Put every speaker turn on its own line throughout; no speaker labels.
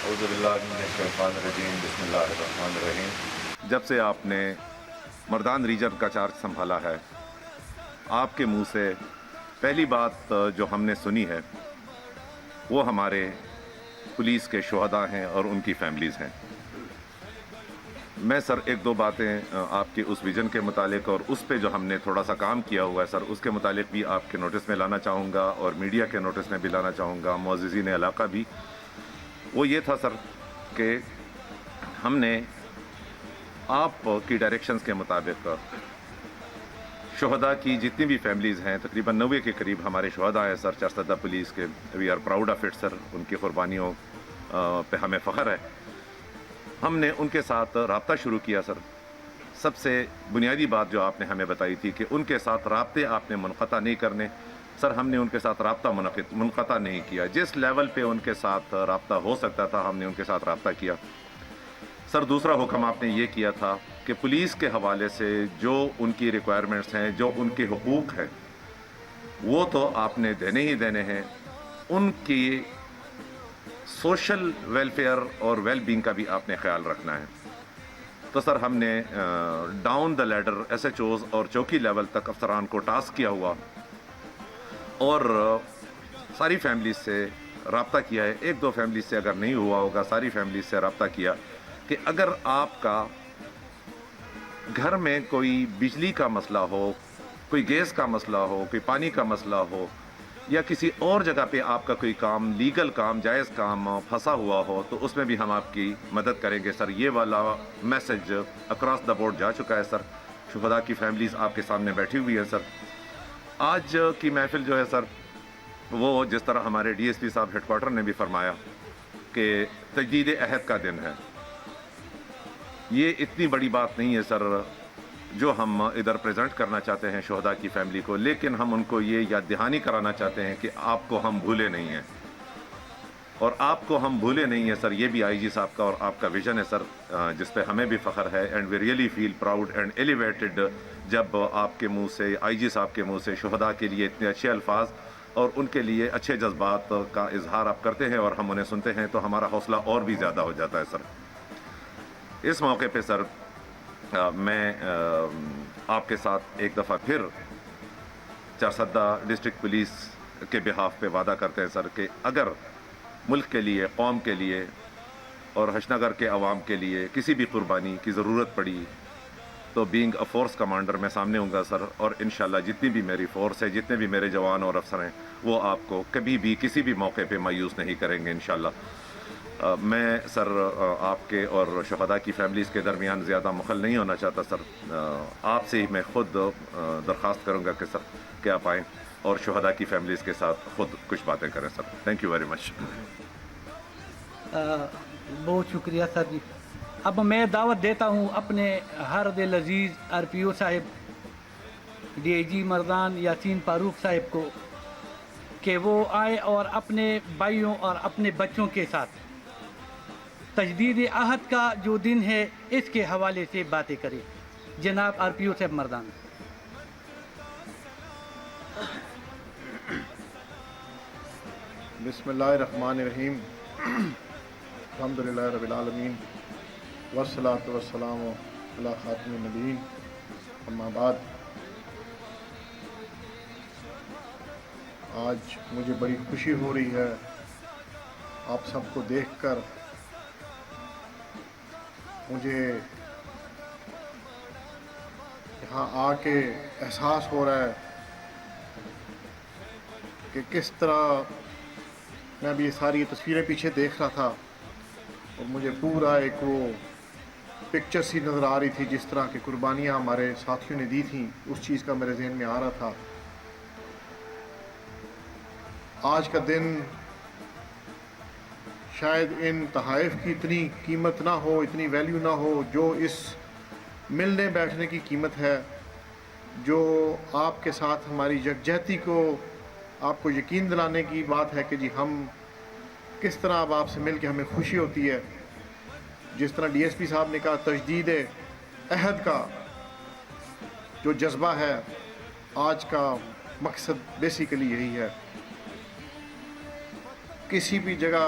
اعوذ باللہ من الشیطان الرجیم بسم اللہ الرحمن الرحیم۔ جب سے آپ نے مردان ریجن کا چارج سنبھالا ہے، آپ کے منہ سے پہلی بات جو ہم نے سنی ہے وہ ہمارے پولیس کے شہداء ہیں اور ان کی فیملیز ہیں۔ میں سر ایک دو باتیں آپ کے اس ویژن کے متعلق اور اس پہ جو ہم نے تھوڑا سا کام کیا ہوا ہے سر، اس کے متعلق بھی آپ کے نوٹس میں لانا چاہوں گا اور میڈیا کے نوٹس میں بھی لانا چاہوں گا، معززین علاقہ بھی۔ وہ یہ تھا سر کہ ہم نے آپ کی ڈائریکشنز کے مطابق شہداء کی جتنی بھی فیملیز ہیں، تقریباً 90 کے قریب ہمارے شہداء ہیں سر چارسدہ پولیس کے۔ We are proud of it sir, ان کی قربانیوں پہ ہمیں فخر ہے۔ ہم نے ان کے ساتھ رابطہ شروع کیا سر۔ سب سے بنیادی بات جو آپ نے ہمیں بتائی تھی کہ ان کے ساتھ رابطے آپ نے منقطع نہیں کرنے، سر ہم نے ان کے ساتھ رابطہ منقطع نہیں کیا۔ جس لیول پہ ان کے ساتھ رابطہ ہو سکتا تھا ہم نے ان کے ساتھ رابطہ کیا۔ سر دوسرا حکم آپ نے یہ کیا تھا کہ پولیس کے حوالے سے جو ان کی ریکوائرمنٹس ہیں، جو ان کے حقوق ہیں، وہ تو آپ نے دینے ہی دینے ہیں۔ ان کی سوشل ویلفیئر اور ویل بینگ کا بھی آپ نے خیال رکھنا ہے۔ تو سر ہم نے down the leader S H Os اور چوکی لیول تک افسران کو ٹاسک کیا ہوا اور ساری فیملیز سے رابطہ کیا ہے۔ ایک دو فیملیز سے اگر نہیں ہوا ہوگا، ساری فیملیز سے رابطہ کیا کہ اگر آپ کا گھر میں کوئی بجلی کا مسئلہ ہو، کوئی گیس کا مسئلہ ہو، کوئی پانی کا مسئلہ ہو، یا کسی اور جگہ پہ آپ کا کوئی کام، لیگل کام، جائز کام پھنسا ہوا ہو، تو اس میں بھی ہم آپ کی مدد کریں گے سر۔ یہ والا میسج اکراس دا بورڈ جا چکا ہے سر۔ شہداء کی فیملیز آپ کے سامنے بیٹھی ہوئی ہے سر۔ آج کی محفل جو ہے سر، وہ جس طرح ہمارے ڈی ایس پی صاحب ہیڈ کوارٹر نے بھی فرمایا کہ تجدید عہد کا دن ہے۔ یہ اتنی بڑی بات نہیں ہے سر جو ہم ادھر پریزنٹ کرنا چاہتے ہیں شہداء کی فیملی کو، لیکن ہم ان کو یہ یاد دہانی کرانا چاہتے ہیں کہ آپ کو ہم بھولے نہیں ہیں، اور آپ کو ہم بھولے نہیں ہیں سر۔ یہ بھی آئی جی صاحب کا اور آپ کا ویژن ہے سر، جس پہ ہمیں بھی فخر ہے، and we really feel proud and elevated جب آپ کے منہ سے، آئی جی صاحب کے منہ سے شہداء کے لیے اتنے اچھے الفاظ اور ان کے لیے اچھے جذبات کا اظہار آپ کرتے ہیں اور ہم انہیں سنتے ہیں تو ہمارا حوصلہ اور بھی زیادہ ہو جاتا ہے سر۔ اس موقع پہ سر میں آپ کے ساتھ ایک دفعہ پھر چارسدہ ڈسٹرکٹ پولیس کے بہاف پہ وعدہ کرتے ہیں سر کہ اگر ملک کے لیے، قوم کے لیے اور حشن نگر کے عوام کے لیے کسی بھی قربانی کی ضرورت پڑی تو بینگ اے فورس کمانڈر میں سامنے ہوں گا سر، اور انشاءاللہ جتنی بھی میری فورس ہے، جتنے بھی میرے جوان اور افسر ہیں، وہ آپ کو کبھی بھی کسی بھی موقع پہ مایوس نہیں کریں گے انشاءاللہ۔ میں سر آپ کے اور شہداء کی فیملیز کے درمیان زیادہ مخل نہیں ہونا چاہتا سر۔ آپ سے ہی میں خود درخواست کروں گا کہ سر کہ آپ آئیں اور شہداء کی فیملیز کے ساتھ خود کچھ باتیں کریں sir. Thank you very much.
بہت شکریہ سر جی۔ اب میں دعوت دیتا ہوں اپنے ہر دل عزیز آر پی او صاحب، ڈی آئی جی مردان یاسین فاروق صاحب کو کہ وہ آئے اور اپنے بھائیوں اور اپنے بچوں کے ساتھ تجدید عہد کا جو دن ہے اس کے حوالے سے باتیں کریں۔ جناب آر پی او صاحب مردان۔
بسم اللہ الرحمن الرحیم۔ الحمدللہ رب العالمین والصلاۃ والسلام علی خاتم النبیین، اما بعد۔ آج مجھے بڑی خوشی ہو رہی ہے آپ سب کو دیکھ کر۔ مجھے یہاں آ کے احساس ہو رہا ہے کہ کس طرح میں ابھی یہ ساری تصویریں پیچھے دیکھ رہا تھا اور مجھے پورا ایک وہ پکچر سی نظر آ رہی تھی، جس طرح کی قربانیاں ہمارے ساتھیوں نے دی تھیں، اس چیز کا میرے ذہن میں آ رہا تھا۔ آج کا دن شاید ان تحائف کی اتنی قیمت نہ ہو، اتنی ویلیو نہ ہو جو اس ملنے بیٹھنے کی قیمت ہے، جو آپ کے ساتھ ہماری یکجہتی کو، آپ کو یقین دلانے کی بات ہے کہ جی ہم کس طرح اب آپ سے مل کے ہمیں خوشی ہوتی ہے۔ جس طرح ڈی ایس پی صاحب نے کہا، تجدید عہد کا جو جذبہ ہے، آج کا مقصد بیسیکلی یہی ہے۔ کسی بھی جگہ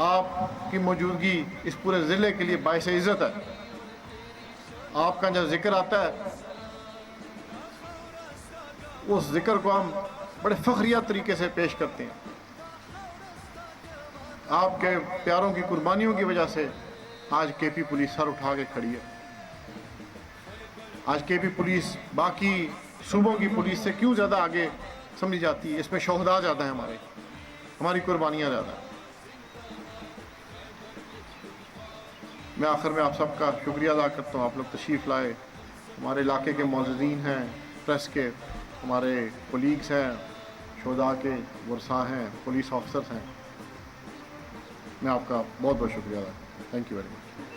آپ کی موجودگی اس پورے ضلع کے لیے باعث عزت ہے. آپ کا جب ذکر آتا ہے اس ذکر کو ہم بڑے فخریہ طریقے سے پیش کرتے ہیں. آپ کے پیاروں کی قربانیوں کی وجہ سے آج کے پی پولیس سر اٹھا کے کھڑی ہے. آج کے پی پولیس باقی صوبوں کی پولیس سے کیوں زیادہ آگے سمجھی جاتی ہے؟ اس میں شہداء زیادہ ہیں، ہماری قربانیاں زیادہ ہیں. میں آخر میں آپ سب کا شکریہ ادا کرتا ہوں. آپ لوگ تشریف لائے، ہمارے علاقے کے معززین ہیں، پریس کے ہمارے کولیگز ہیں، شہداء کے ورثاء ہیں، پولیس آفیسرز ہیں. میں آپ کا بہت بہت شکریہ ادا کرتا ہوں. Thank you very much.